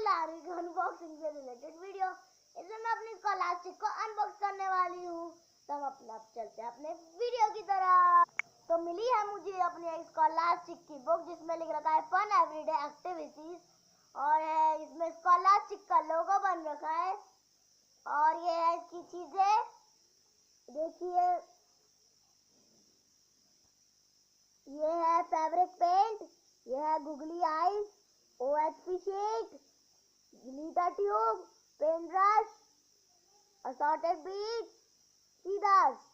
ला रही हूँ अनबॉक्सिंग से रिलेटेड वीडियो। इसमें मैं अपनी स्कॉलरशिप को अनबॉक्स करने वाली हूँ। तो हम अपना चलते हैं अपने वीडियो की तरफ। तो मिली है मुझे अपनी स्कॉलरशिप की बुक जिसमें लिख रखा है फन एवरीडे एक्टिविटीज, और है इसमें स्कॉलरशिप का लोगो बन रखा है। और ये है इसकी चीजें, देखिए ये है फैब्रिक पेंट, ये है googly eyes, OHP sheet, glitter tube, pen brush, assorted beads, scissors.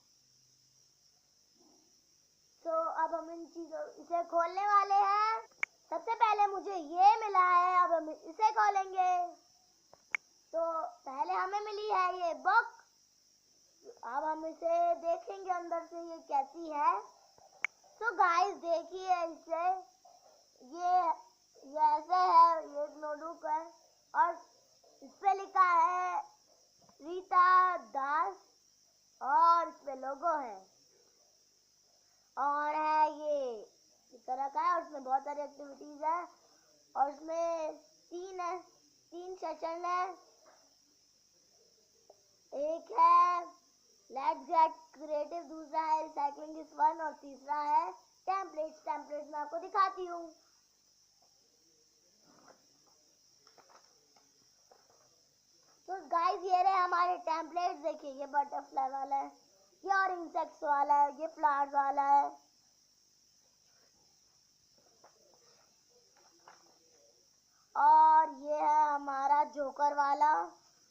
तो अब हम इन चीजों इसे खोलने वाले हैं। सबसे पहले मुझे ये मिला है, अब हम इसे खोलेंगे। तो पहले हमें मिली है ये बुक, अब हम इसे देखेंगे अंदर से ये कैसी है। तो गाइस देखिए इसे, ये ऐसे है, ये एक नोटबुक है और इस पे लिखा है रीता दास और इस पे लोगो है, और है ये इस तरह का है और इसमें बहुत सारी एक्टिविटीज है और इसमें तीन सेशन है। एक है लेट्स गेट क्रिएटिव, दूसरा है रिसाइकलिंग इज फन और तीसरा है टेम्पलेट्स। मैं आपको दिखाती हूँ। तो गाइस ये रहे हमारे टेम्पलेट्स, देखिए ये बटरफ्लाई वाला है, ये और इंसेक्ट्स वाला है, ये फ्लावर्स वाला है। और ये है हमारा जोकर वाला,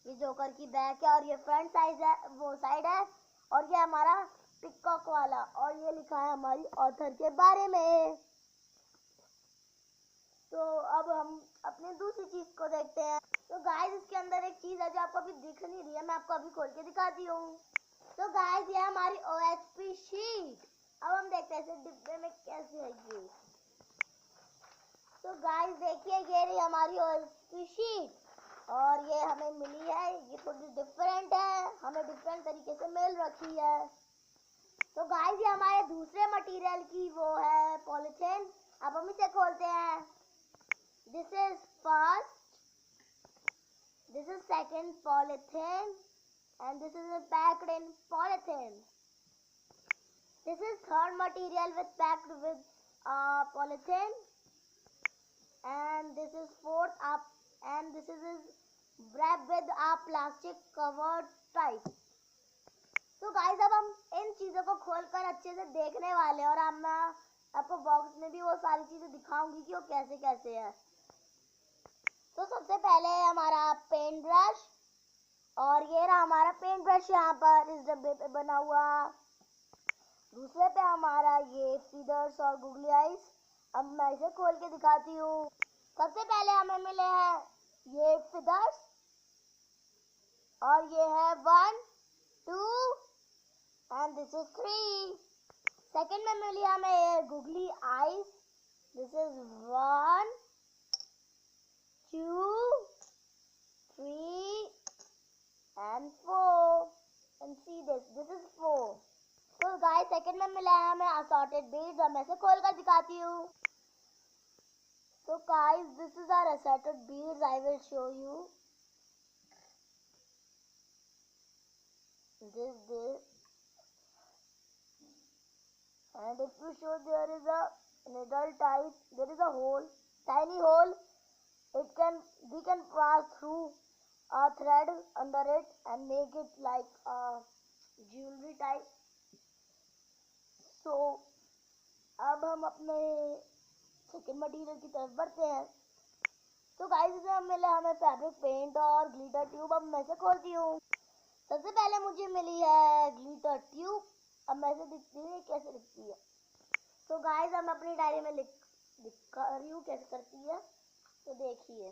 ये जोकर की बैक है और ये फ्रंट साइज है, वो साइड है। और ये हमारा पिकॉक वाला, और ये लिखा है हमारी ऑथर के बारे में। तो अब हम अपनी दूसरी चीज को देखते हैं। तो गाइस इसके अंदर एक चीज है जो आपको अभी दिख नहीं रही है, मैं आपको अभी खोल के दिखाती हूँ। तो गाइस ये हमारी OHP शीट। अब हम देखते हैं इसे डिब्बे में कैसे है ये। तो गाइस देखिए ये रही हमारी OHP शीट और ये हमें मिली है, ये थोड़ी डिफरेंट है, हमें डिफरेंट तरीके से मिल रखी है। तो गाइस ये हमारे दूसरे मटेरियल की वो है पॉलीथीन। अब हम इसे खोलते हैं। This is first, this is second polythene and this is packed in polythene. This is third material with packed with polythene, and this is fourth up, and this is wrapped with a plastic covered type. तो guys अब हम इन चीजों को खोलकर अच्छे से देखने वाले हैं और अब मैं आपको बॉक्स में भी वो सारी चीजें दिखाऊंगी कि वो कैसे कैसे है। तो सबसे पहले हमारा पेंट ब्रश, और ये रहा हमारा पेंट ब्रश यहाँ पर इस डब्बे पे बना हुआ। दूसरे पे हमारा ये फीदर्स और गुगली आइज। अब मैं इसे खोल के दिखाती हूँ। सबसे पहले हमें मिले हैं ये फीदर्स और ये है 1 2 एंड दिस इज 3। सेकंड में मिली हमें ये googly eyes, this is 1 2 3 and 4 and see this is 4। तो गाइस सेकंड में मिला है हमें असॉर्टेड बीड्स, और मैं इसे खोल कर दिखाती हूँ। तो guys this is our assorted beads, I will show you this and if you show there is a needle type, there is a hole, tiny hole, we can pass through a thread under it and make it like a jewelry type। तो अब हम अपने second material की तरफ बढ़ते हैं। तो guys इसमें मिला हमें फैब्रिक पेंट और ग्लिटर ट्यूब। अब मैं इसे खोलती हूँ। सबसे पहले मुझे मिली है ग्लिटर ट्यूब। अब मैं इसे दिखती है कैसे दिखती है। तो गाइस हम अपनी डायरी में लिख रही हूँ कैसे करती है, तो देखिए।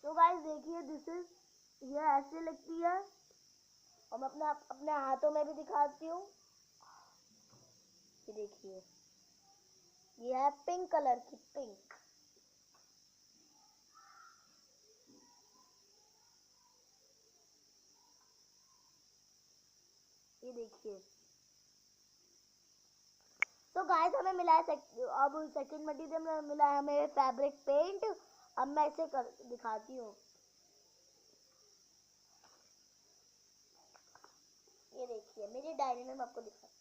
तो गाइस देखिए ये ऐसे लगती है और अब अपने हाथों में भी दिखाती हूँ। ये देखिए, ये है पिंक कलर की, पिंक। ये देखिए। तो गाइस हमें मिला है अब सेकंड मटेरियल मिला है हमें फैब्रिक पेंट। अब मैं इसे दिखाती हूँ। ये देखिए मेरी डायरी में मैं आपको दिखाती हूँ।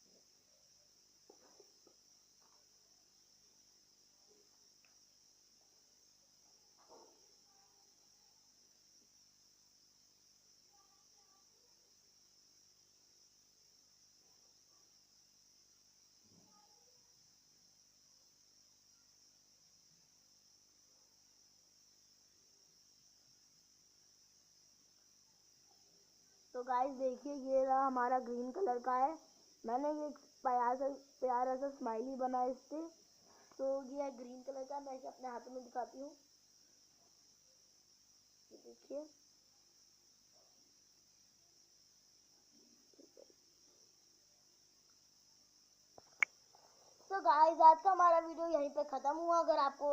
तो गाइस देखिए, ये रहा हमारा ग्रीन कलर का है। मैंने ये प्यारा सा स्माइली बनाया इससे। तो ये है ग्रीन कलर का, मैं इसे अपने हाथों में दिखाती हूँ। ये देखिए। तो गाइस आज का हमारा वीडियो यहीं पे ख़त्म हुआ। अगर आपको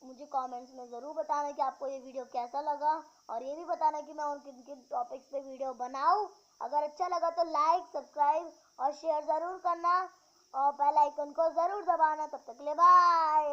मुझे कमेंट्स में ज़रूर बताना कि आपको ये वीडियो कैसा लगा, और ये भी बताना कि मैं उन किन किन टॉपिक्स पे वीडियो बनाऊं। अगर अच्छा लगा तो लाइक, सब्सक्राइब और शेयर ज़रूर करना, और बेल आइकन को ज़रूर दबाना। तब तक के लिए बाय।